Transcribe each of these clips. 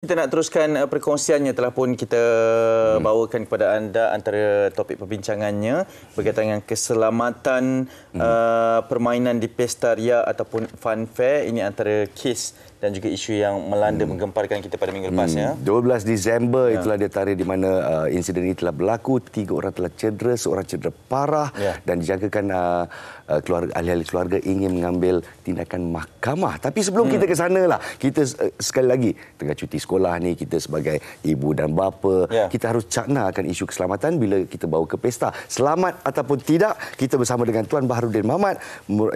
Kita nak teruskan perkongsiannya, telah pun kita bawakan kepada anda antara topik perbincangannya berkaitan dengan keselamatan permainan di Pesta Ria ataupun Fun Fair. Ini antara kes dan juga isu yang melanda menggemparkan kita pada minggu lepas. 12 Disember itulah dia tarikh di mana insiden ini telah berlaku. 3 orang telah cedera, seorang cedera parah dan dijangkakan ahli-ahli keluarga ingin mengambil tindakan mahkamah. Tapi sebelum kita ke sana lah, kita sekali lagi tengah cuti sekolah ni, kita sebagai ibu dan bapa, kita harus cakna akan isu keselamatan bila kita bawa ke pesta. Selamat ataupun tidak, kita bersama dengan Tuan Baharudin Mamat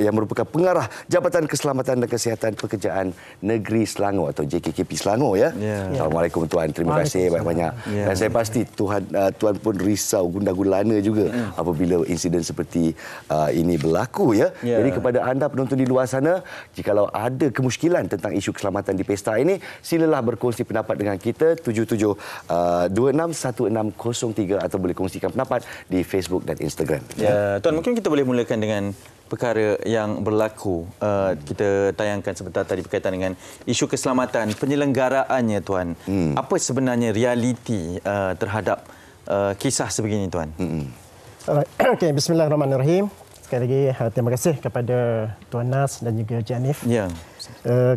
yang merupakan pengarah Jabatan Keselamatan dan Kesihatan Pekerjaan Negeri Selangor atau JKKP Selangor ya. Assalamualaikum Tuan, terima kasih banyak-banyak. Dan saya pasti Tuan pun risau gundah gulana juga apabila insiden seperti ini berlaku ya. Jadi kepada anda penonton di luar sana, jikalau ada kemusykilan tentang isu keselamatan di pesta ini, silalah berkongsi pendapat dengan kita 77261603 atau boleh kongsikan pendapat di Facebook dan Instagram. Ya, Tuan, mungkin kita boleh mulakan dengan perkara yang berlaku. Kita tayangkan sebentar tadi berkaitan dengan isu keselamatan penyelenggaraannya, Tuan. Apa sebenarnya realiti terhadap kisah sebegini, Tuan? Okey, bismillahirrahmanirrahim. Sekali lagi terima kasih kepada Tuan Nas dan juga Janif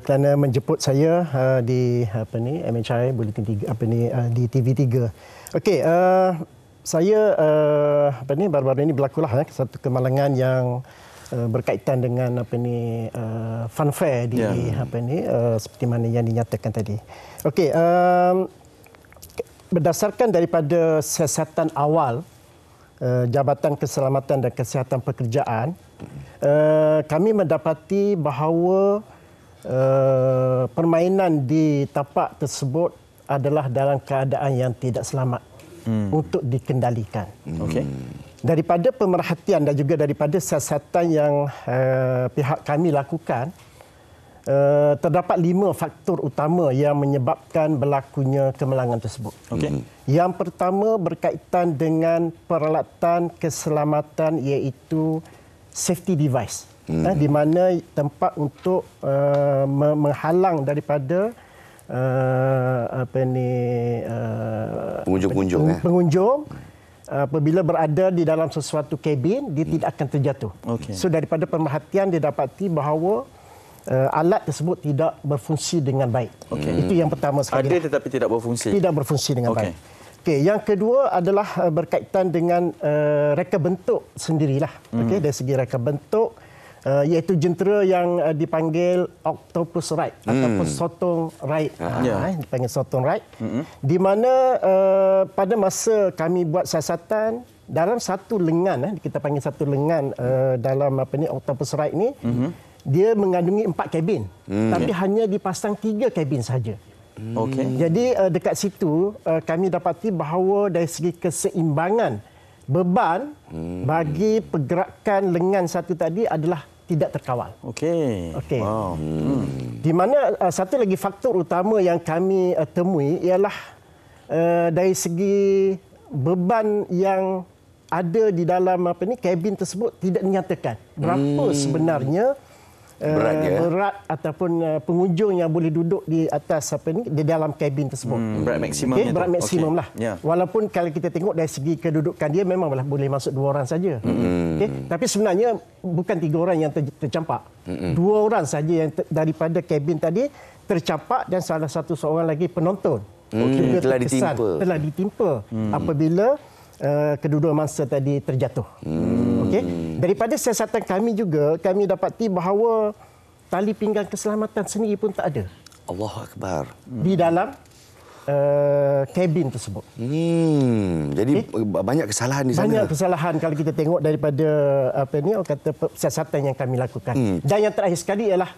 kerana menjemput saya di MHI Bulletin 3 di TV3. Okey, saya baru-baru ini berlakulah satu kemalangan yang berkaitan dengan fun fair di seperti mana yang dinyatakan tadi. Okey, berdasarkan daripada siasatan awal Jabatan Keselamatan dan Kesihatan Pekerjaan, kami mendapati bahawa permainan di tapak tersebut adalah dalam keadaan yang tidak selamat untuk dikendalikan. Okey. Daripada pemerhatian dan juga daripada siasatan yang pihak kami lakukan, terdapat 5 faktor utama yang menyebabkan berlakunya kemalangan tersebut. Okey. Yang pertama berkaitan dengan peralatan keselamatan, iaitu safety device, di mana tempat untuk menghalang daripada pengunjung apabila berada di dalam sesuatu kabin, dia tidak akan terjatuh. So daripada pemerhatian didapati bahawa alat tersebut tidak berfungsi dengan baik. Itu yang pertama sekali. Ada tetapi tidak berfungsi. Tidak berfungsi dengan baik. Okey, yang kedua adalah berkaitan dengan reka bentuk sendirilah. Okey, dari segi reka bentuk, iaitu jentera yang dipanggil octopus ride ataupun sotong ride. Dipanggil sotong ride. Di mana pada masa kami buat siasatan, dalam satu lengan, kita panggil satu lengan dalam octopus ride ni, dia mengandungi 4 kabin, tapi hanya dipasang 3 kabin saja. Jadi dekat situ kami dapati bahawa dari segi keseimbangan beban bagi pergerakan lengan satu tadi adalah tidak terkawal. Wow. Di mana satu lagi faktor utama yang kami temui ialah dari segi beban yang ada di dalam kabin tersebut tidak dinyatakan berapa sebenarnya berat ataupun pengunjung yang boleh duduk di atas di dalam kabin tersebut. Berat maksimum. Berat maksimum lah. Walaupun kalau kita tengok dari segi kedudukan dia memang boleh masuk 2 orang saja. Tapi sebenarnya bukan 3 orang yang tercampak. 2 orang saja yang daripada kabin tadi tercampak dan salah satu seorang lagi penonton telah ditimpa apabila kedua-dua mangsa tadi terjatuh. Daripada siasatan kami juga, kami dapati bahawa tali pinggang keselamatan sendiri pun tak ada. Allahu Akbar. Di dalam kabin tersebut. Jadi banyak kesalahan di sana. Banyak kesalahan kalau kita tengok daripada siasatan yang kami lakukan. Dan yang terakhir sekali ialah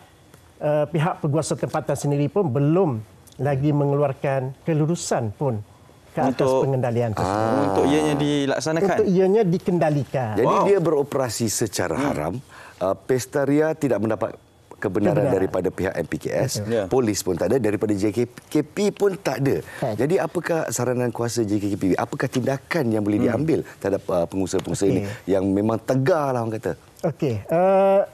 pihak penguasa tempatan sendiri pun belum lagi mengeluarkan kelulusan pun ke atas pengendalian tersebut. Untuk ianya dilaksanakan? Untuk ianya dikendalikan. Jadi dia beroperasi secara haram. Pesta Ria tidak mendapat kebenaran daripada pihak MPKS. Polis pun tak ada. Daripada JKP pun tak ada. Jadi apakah saranan kuasa JKP? Apakah tindakan yang boleh diambil terhadap pengusaha-pengusaha ini yang memang tegar lah orang kata?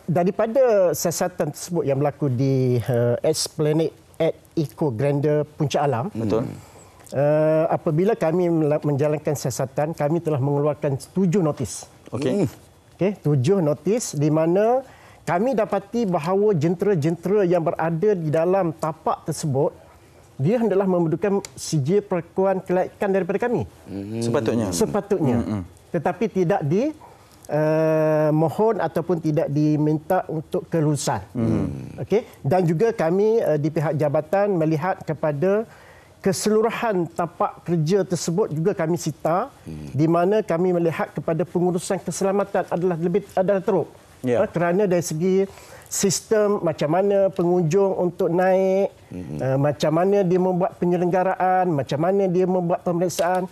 Daripada siasatan tersebut yang berlaku di Esplanade at Eco Grande Puncak Alam. Betul. Apabila kami menjalankan siasatan, kami telah mengeluarkan 7 notis. Okey. Okey, 7 notis di mana kami dapati bahawa jentera-jentera yang berada di dalam tapak tersebut, dia hendaklah membutuhkan sijil pengakuan kelayakan daripada kami. Sepatutnya. Tetapi tidak mohon ataupun tidak diminta untuk kelulusan. Okey, dan juga kami di pihak jabatan melihat kepada keseluruhan tapak kerja tersebut juga kami sita, di mana kami melihat kepada pengurusan keselamatan adalah teruk. Kerana dari segi sistem macam mana pengunjung untuk naik, macam mana dia membuat penyelenggaraan, macam mana dia membuat pemeriksaan,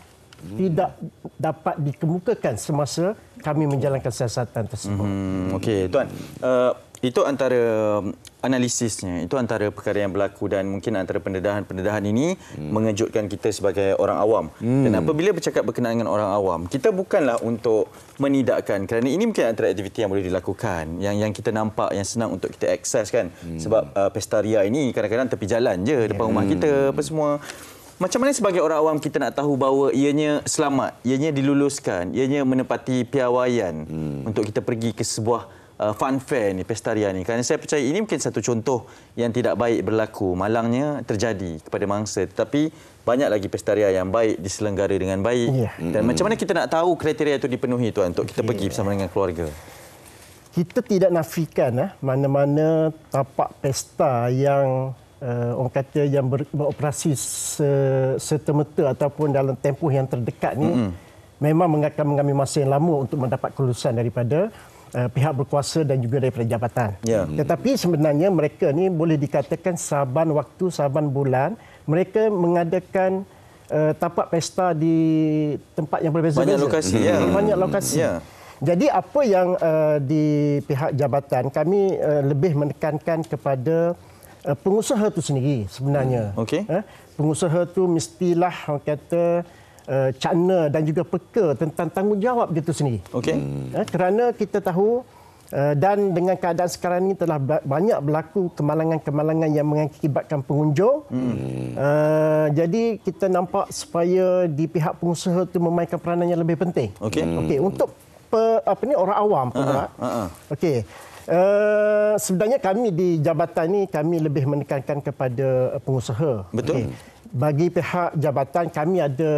tidak dapat dikemukakan semasa kami menjalankan siasatan tersebut. Okey, Tuan. Itu antara analisisnya, itu antara perkara yang berlaku dan mungkin antara pendedahan-pendedahan ini mengejutkan kita sebagai orang awam. Dan apabila bercakap berkenaan dengan orang awam, kita bukanlah untuk menidakkan, kerana ini mungkin antara aktiviti yang boleh dilakukan, yang kita nampak yang senang untuk kita akses kan. Sebab Pesta Ria ini kadang-kadang tepi jalan je depan rumah kita apa semua. Macam mana sebagai orang awam kita nak tahu bahawa ianya selamat, ianya diluluskan, ianya menepati piawaian untuk kita pergi ke sebuah fun fair ni, Pesta Ria ni. Kerana saya percaya ini mungkin satu contoh yang tidak baik berlaku. Malangnya terjadi kepada mangsa. Tetapi banyak lagi Pesta Ria yang baik diselenggara dengan baik. Dan macam mana kita nak tahu kriteria itu dipenuhi, Tuan, untuk kita pergi bersama dengan keluarga? Kita tidak nafikan mana-mana tapak pesta yang orang kata yang beroperasi serta-merta ataupun dalam tempoh yang terdekat ni memang akan mengambil masa yang lama untuk mendapat kelulusan daripada pihak berkuasa dan juga daripada jabatan. Tetapi sebenarnya mereka ni boleh dikatakan saban waktu, saban bulan mereka mengadakan tapak pesta di tempat yang berbeza-beza. Banyak lokasi. Banyak lokasi. Jadi apa yang di pihak jabatan kami lebih menekankan kepada pengusaha itu sendiri sebenarnya. Pengusaha itu mestilah orang kata cakna dan juga peka tentang tanggungjawab dia itu sendiri. Kerana kita tahu dan dengan keadaan sekarang ini telah banyak berlaku kemalangan-kemalangan yang mengakibatkan pengunjung. Jadi kita nampak supaya di pihak pengusaha itu memainkan peranan yang lebih penting. Untuk orang awam pula. Sebenarnya kami di jabatan ni kami lebih menekankan kepada pengusaha. Betul. Bagi pihak jabatan kami ada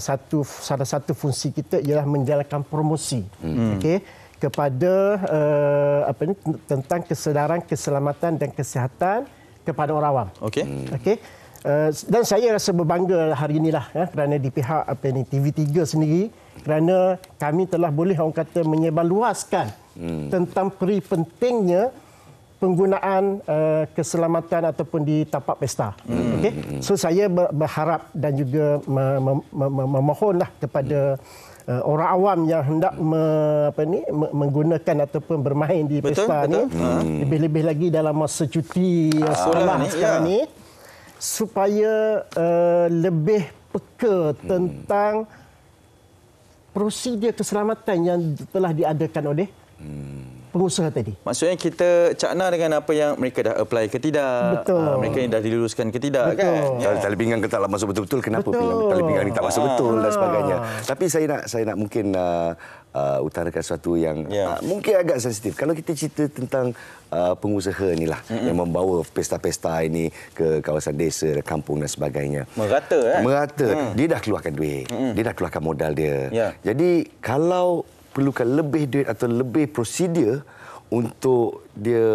salah satu fungsi kita ialah menjalankan promosi kepada tentang kesedaran keselamatan dan kesihatan kepada orang awam. Dan saya rasa berbangga hari inilah kerana di pihak TV3 sendiri, kerana kami telah boleh orang kata menyebarluaskan tentang peri pentingnya penggunaan keselamatan ataupun di tapak pesta. So saya berharap dan juga memohonlah kepada orang awam yang hendak menggunakan ataupun bermain di pesta ni, lebih-lebih lagi dalam masa cuti sekolah sekarang ni, supaya lebih peka tentang prosedur keselamatan yang telah diadakan oleh pengusaha tadi. Maksudnya kita cakna dengan apa yang mereka dah apply ke tidak. Mereka yang dah diluluskan ke tidak. Kan? Kalau tali pinggang kita tak masuk betul-betul, kenapa tali pinggang ni tak masuk betul dan sebagainya. Tapi saya nak mungkin utarakan sesuatu yang mungkin agak sensitif. Kalau kita cerita tentang pengusaha inilah yang membawa pesta-pesta ini ke kawasan desa, kampung dan sebagainya. Merata. Dia dah keluarkan duit. Dia dah keluarkan modal dia. Jadi kalau perlukan lebih duit atau lebih prosedur untuk dia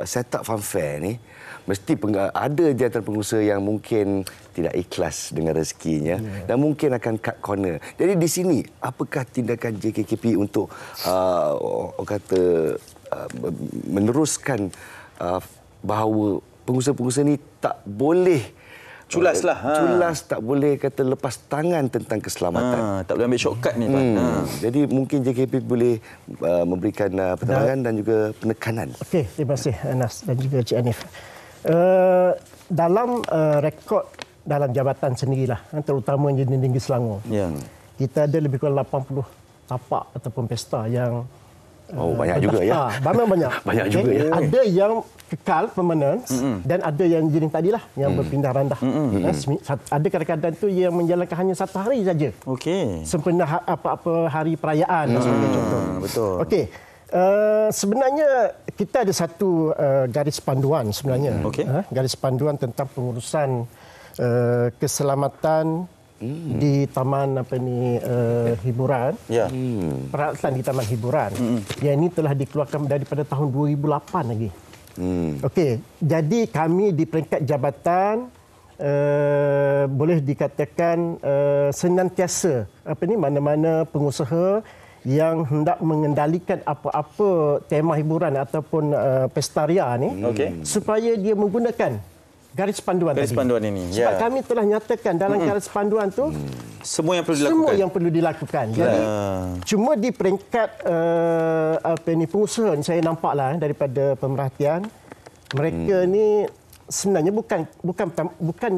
set up fun fair ni, mesti ada di antara pengusaha yang mungkin tidak ikhlas dengan rezekinya dan mungkin akan cut corner. Jadi di sini, apakah tindakan JKKP untuk meneruskan bahawa pengusaha-pengusaha ni tak boleh culas, tak boleh kata lepas tangan tentang keselamatan. Tak boleh ambil shortcut ni, Tuan. Jadi mungkin JKP boleh memberikan penerangan dan juga penekanan. Terima kasih Anas dan juga Cik Hanif. Dalam rekod dalam jabatan sendirilah, terutama Engineering Tinggi Selangor, kita ada lebih kurang 80 tapak ataupun pesta yang Oh, banyak juga ya. Memang banyak. Banyak juga ya. Ada yang kekal permanent dan ada yang jenis tadilah yang berpindah randah. Ada kadang-kadang tu yang menjalankan hanya 1 hari saja. Okey. Sempena apa-apa hari perayaan dan sebagainya contoh. Betul. Okey. Sebenarnya kita ada satu garis panduan sebenarnya. Okey. Garis panduan tentang pengurusan keselamatan di taman hiburan. Ya. Peralatan di taman hiburan. Yang ini telah dikeluarkan daripada tahun 2008 lagi. Okey, jadi kami di peringkat jabatan boleh dikatakan senantiasa mana-mana pengusaha yang hendak mengendalikan apa-apa tema hiburan ataupun pesta ria ni, supaya dia menggunakan garis panduan Garis tadi. panduan ini. Sebab kami telah nyatakan dalam garis panduan tu Semua yang perlu dilakukan. semua yang perlu dilakukan. Jadi cuma di peringkat pengusaha ni saya nampaklah daripada pemerhatian mereka ni sebenarnya bukan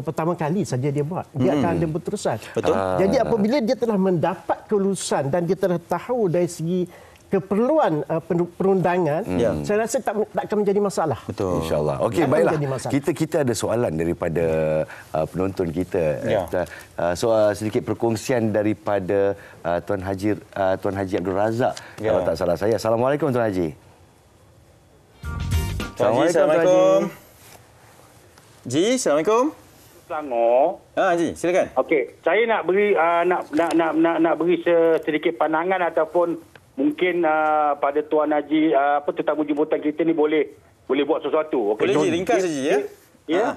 pertama kali saja dia buat. Dia akan ada berterusan. Betul. Jadi apabila dia telah mendapat kelulusan dan dia telah tahu dari segi keperluan perundangan, saya rasa tak akan menjadi masalah. Betul. InsyaAllah. Okey, Tak baiklah. menjadi masalah. Kita ada soalan daripada penonton kita. Sedikit perkongsian daripada Tuan Haji Abdul Razak. Kalau tak salah saya. Assalamualaikum Tuan Haji. Assalamualaikum. Ji, Assalamualaikum. Selangor. Ji, silakan. Okey, saya nak beri nak beri sedikit pandangan ataupun mungkin pada Tuan Haji tetamu jemputan kita ni boleh buat sesuatu. Boleh Ji, ringkas saja ya. Ya.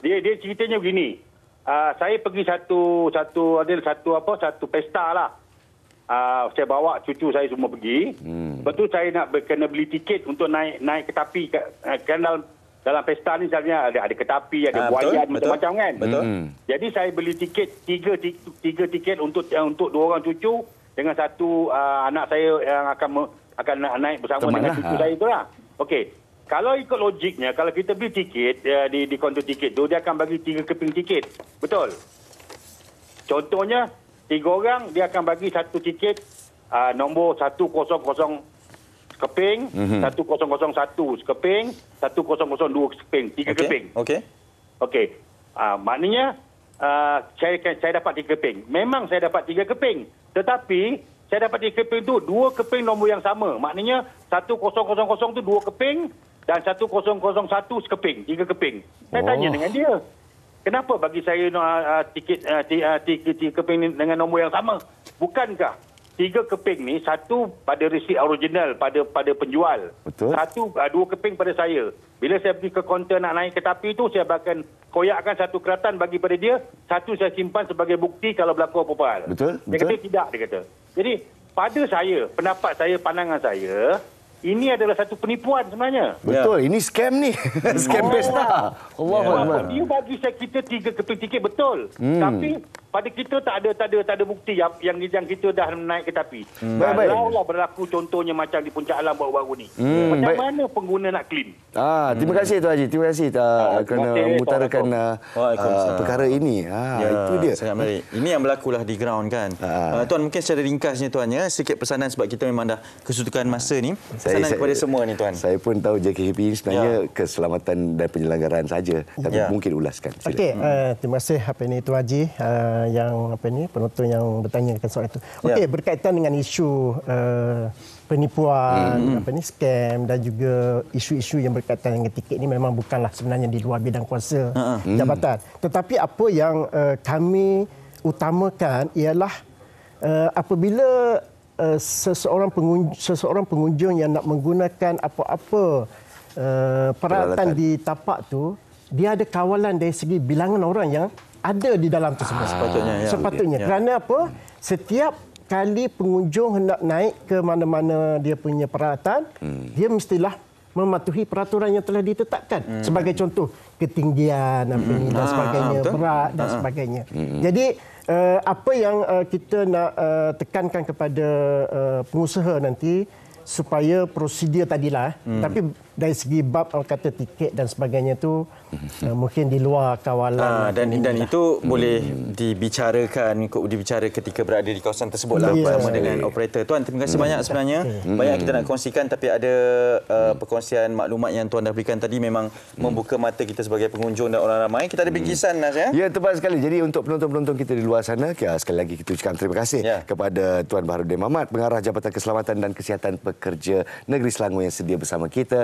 Dia ceritanya begini. Saya pergi satu pesta lah. Saya bawa cucu saya semua pergi. Lepas tu saya nak kena beli tiket untuk naik keretapi kan dalam pesta ni misalnya ada keretapi, ada buaian macam-macam kan. Betul. Jadi saya beli tiket tiga tiket untuk 2 orang cucu dengan satu anak saya yang akan naik bersama dengan cucu saya itulah. Okey. Kalau ikut logiknya, kalau kita beli tiket di kaunter tiket tu, dia akan bagi 3 keping tiket. Betul? Contohnya, 3 orang, dia akan bagi satu tiket nombor 100 keping, 1001 keping, 1002 keping, 3 keping. Okey. Okey. Maknanya, saya dapat 3 keping. Memang saya dapat 3 keping. Tetapi, saya dapat 3 keping tu 2 keping nombor yang sama. Maknanya 1000 tu 2 keping dan 1001 sekeping, 3 keping. Saya tanya dengan dia, kenapa bagi saya tiket 3 keping ni dengan nombor yang sama? Bukankah 3 keping ni satu pada resit original pada penjual. Betul. 2 keping pada saya. Bila saya pergi ke kaunter nak naik keretapi tu, saya akan koyakkan 1 keratan bagi pada dia, 1 saya simpan sebagai bukti kalau berlaku apa-apa hal. Betul. Dia kata tidak, dia kata. Jadi pada saya, pendapat saya, pandangan saya, ini adalah satu penipuan sebenarnya. Betul, ini scam ni. Scam pesta. Allahuakbar. Dia bagi saya kita 3 keping tiket betul. Tapi pada kita tak ada bukti yang kita dah naik keretapi. Kalau berlaku contohnya macam di Puncak Alam baru-baru ni. Macam mana pengguna nak claim? Terima kasih Tuan Haji. Terima kasih kerana mengutarakan perkara ini. Itu dia. Sangat menarik. Ini yang berlakulah di ground kan. Tuan, mungkin secara ringkasnya Tuan ya, sikit pesanan sebab kita memang dah kesudukan masa ni. Pesanan kepada semua ni Tuan. Saya pun tahu JKHP ini sebenarnya keselamatan dan penyelenggaraan saja. Tapi mungkin ulaskan. Okey, terima kasih Tuan Haji yang penonton yang bertanya soal itu. Okey, berkaitan dengan isu penipuan, scam dan juga isu-isu yang berkaitan dengan tiket ini memang bukanlah sebenarnya di luar bidang kuasa jabatan. Tetapi apa yang kami utamakan ialah apabila seseorang pengunjung yang nak menggunakan apa-apa peralatan di tapak tu, dia ada kawalan dari segi bilangan orang yang ada di dalam tersebut. Sepatutnya. Kerana apa? Setiap kali pengunjung hendak naik ke mana-mana dia punya peralatan, dia mestilah mematuhi peraturan yang telah ditetapkan. Sebagai contoh, ketinggian dan sebagainya, berat dan sebagainya. Jadi, apa yang kita nak tekankan kepada pengusaha nanti, supaya prosedur tadilah, tapi dari segi bab orang kata tiket dan sebagainya tu mungkin di luar kawalan dan itu boleh dibicara ketika berada di kawasan tersebut lah bersama dengan operator. Tuan, terima kasih banyak sebenarnya. Banyak kita nak kongsikan, tapi ada perkongsian maklumat yang tuan dah berikan tadi memang membuka mata kita sebagai pengunjung dan orang ramai. Kita ada bingkisan, Nas, ya? Ya, tepat sekali. Jadi untuk penonton-penonton kita di luar sana, sekali lagi kita ucapkan terima kasih kepada Tuan Baharudin Mamat, Pengarah Jabatan Keselamatan dan Kesihatan Pekerja Negeri Selangor yang sedia bersama kita.